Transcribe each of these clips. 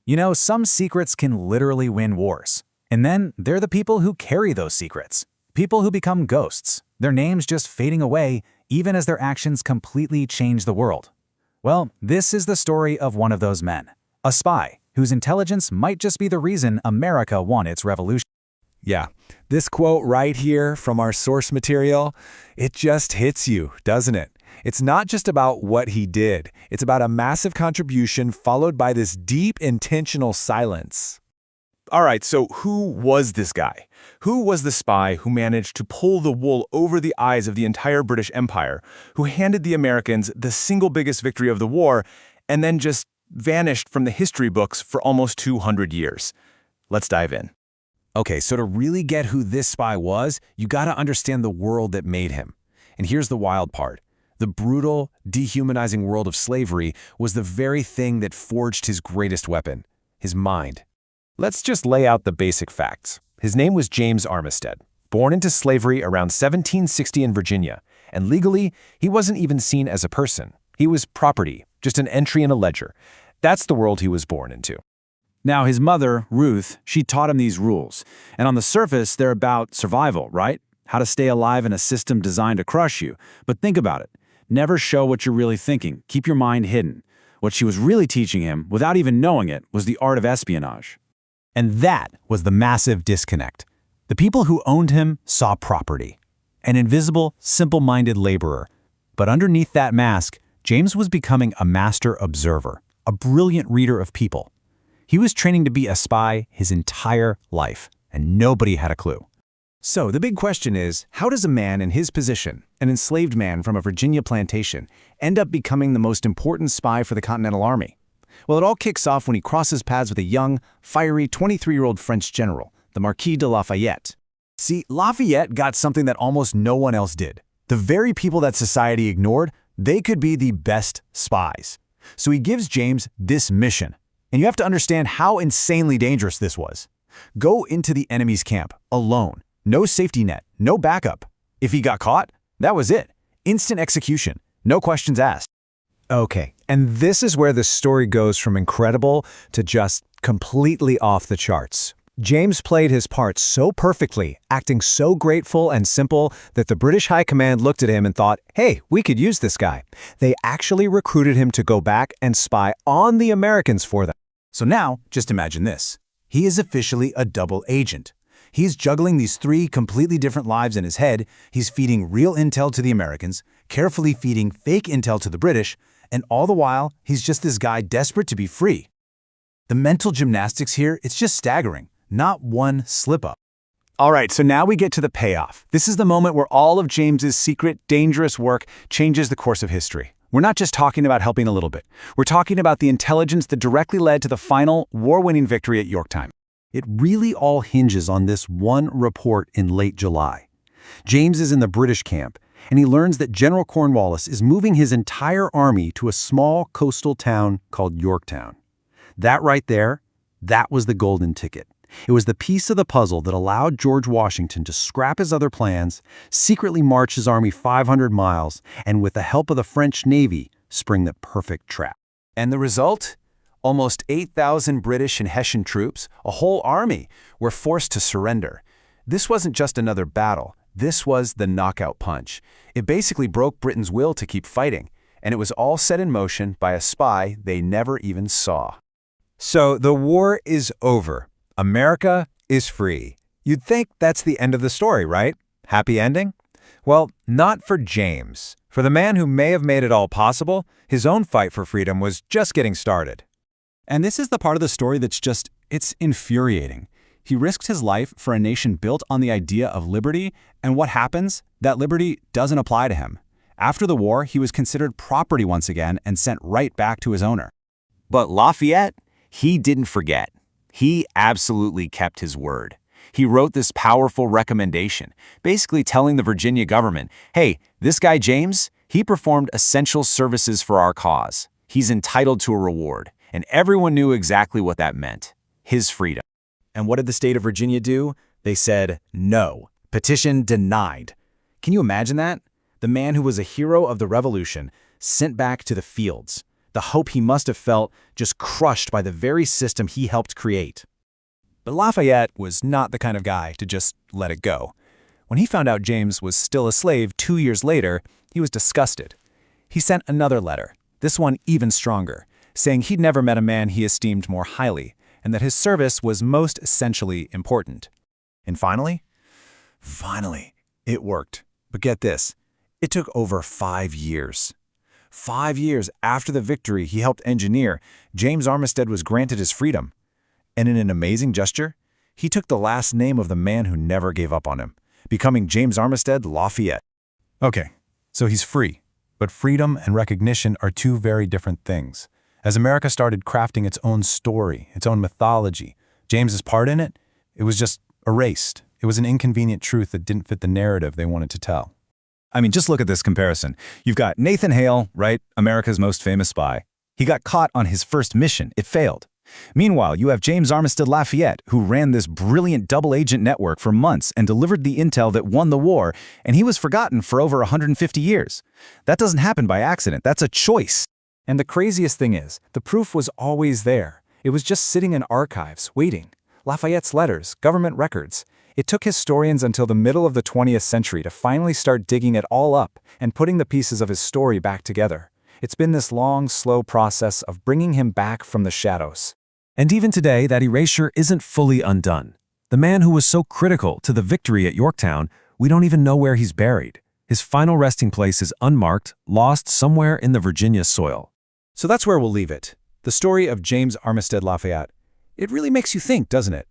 You know, some secrets can literally win wars. And then they're the people who carry those secrets. People who become ghosts, their names just fading away even as their actions completely change the world. Well, this is the story of one of those men, a spy whose intelligence might just be the reason America won its revolution. Yeah, this quote right here from our source material, it just hits you, doesn't it? It's not just about what he did. It's about a massive contribution followed by this deep, intentional silence. All right, so who was this guy? Who was the spy who managed to pull the wool over the eyes of the entire British Empire, who handed the Americans the single biggest victory of the war, and then just vanished from the history books for almost 200 years? Let's dive in. Okay, so to really get who this spy was, you gotta understand the world that made him. And here's the wild part. The brutal, dehumanizing world of slavery was the very thing that forged his greatest weapon, his mind. Let's just lay out the basic facts. His name was James Armistead, born into slavery around 1760 in Virginia, and legally, he wasn't even seen as a person. He was property, just an entry in a ledger. That's the world he was born into. Now, his mother, Ruth, she taught him these rules. And on the surface, they're about survival, right? How to stay alive in a system designed to crush you. But think about it. Never show what you're really thinking. Keep your mind hidden. What she was really teaching him, without even knowing it, was the art of espionage. And that was the massive disconnect. The people who owned him saw property. An invisible, simple-minded laborer. But underneath that mask, James was becoming a master observer, a brilliant reader of people. He was training to be a spy his entire life, and nobody had a clue. So the big question is, how does a man in his position, an enslaved man from a Virginia plantation, end up becoming the most important spy for the Continental Army? Well, it all kicks off when he crosses paths with a young, fiery 23-year-old French general, the Marquis de Lafayette. See, Lafayette got something that almost no one else did. The very people that society ignored, they could be the best spies. So he gives James this mission. And you have to understand how insanely dangerous this was. Go into the enemy's camp, alone. No safety net, no backup. If he got caught, that was it. Instant execution, no questions asked. Okay, and this is where the story goes from incredible to just completely off the charts. James played his part so perfectly, acting so grateful and simple that the British High Command looked at him and thought, hey, we could use this guy. They actually recruited him to go back and spy on the Americans for them. So now, just imagine this. He is officially a double agent. He's juggling these three completely different lives in his head. He's feeding real intel to the Americans, carefully feeding fake intel to the British, and all the while, he's just this guy desperate to be free. The mental gymnastics here, it's just staggering. Not one slip-up. All right, so now we get to the payoff. This is the moment where all of James's secret, dangerous work changes the course of history. We're not just talking about helping a little bit. We're talking about the intelligence that directly led to the final, war-winning victory at Yorktown. It really all hinges on this one report in late July. James is in the British camp, and he learns that General Cornwallis is moving his entire army to a small coastal town called Yorktown. That right there, that was the golden ticket. It was the piece of the puzzle that allowed George Washington to scrap his other plans, secretly march his army 500 miles, and with the help of the French Navy, spring the perfect trap. And the result? Almost 8,000 British and Hessian troops, a whole army, were forced to surrender. This wasn't just another battle. This was the knockout punch. It basically broke Britain's will to keep fighting, and it was all set in motion by a spy they never even saw. So the war is over. America is free. You'd think that's the end of the story, right? Happy ending? Well, not for James. For the man who may have made it all possible, his own fight for freedom was just getting started. And this is the part of the story it's infuriating. He risked his life for a nation built on the idea of liberty, and what happens? That liberty doesn't apply to him. After the war, he was considered property once again and sent right back to his owner. But Lafayette, he didn't forget. He absolutely kept his word. He wrote this powerful recommendation, basically telling the Virginia government, hey, this guy James, he performed essential services for our cause. He's entitled to a reward. And everyone knew exactly what that meant. His freedom. And what did the state of Virginia do? They said, no. Petition denied. Can you imagine that? The man who was a hero of the Revolution sent back to the fields. The hope he must have felt just crushed by the very system he helped create. But Lafayette was not the kind of guy to just let it go. When he found out James was still a slave 2 years later, he was disgusted. He sent another letter, this one even stronger, saying he'd never met a man he esteemed more highly, and that his service was most essentially important. And finally, it worked. But get this, it took over 5 years. 5 years after the victory he helped engineer, James Armistead was granted his freedom. And in an amazing gesture, he took the last name of the man who never gave up on him, becoming James Armistead Lafayette. Okay, so he's free. But freedom and recognition are two very different things. As America started crafting its own story, its own mythology, James's part in it, it was just erased. It was an inconvenient truth that didn't fit the narrative they wanted to tell. I mean, just look at this comparison. You've got Nathan Hale, right? America's most famous spy. He got caught on his first mission. It failed. Meanwhile, you have James Armistead Lafayette, who ran this brilliant double-agent network for months and delivered the intel that won the war, and he was forgotten for over 150 years. That doesn't happen by accident. That's a choice. And the craziest thing is, the proof was always there. It was just sitting in archives, waiting. Lafayette's letters, government records. It took historians until the middle of the 20th century to finally start digging it all up and putting the pieces of his story back together. It's been this long, slow process of bringing him back from the shadows. And even today, that erasure isn't fully undone. The man who was so critical to the victory at Yorktown, we don't even know where he's buried. His final resting place is unmarked, lost somewhere in the Virginia soil. So that's where we'll leave it. The story of James Armistead Lafayette. It really makes you think, doesn't it?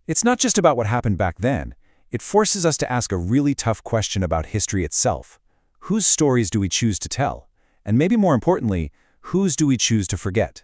It's not just about what happened back then. It forces us to ask a really tough question about history itself. Whose stories do we choose to tell? And maybe more importantly, whose do we choose to forget?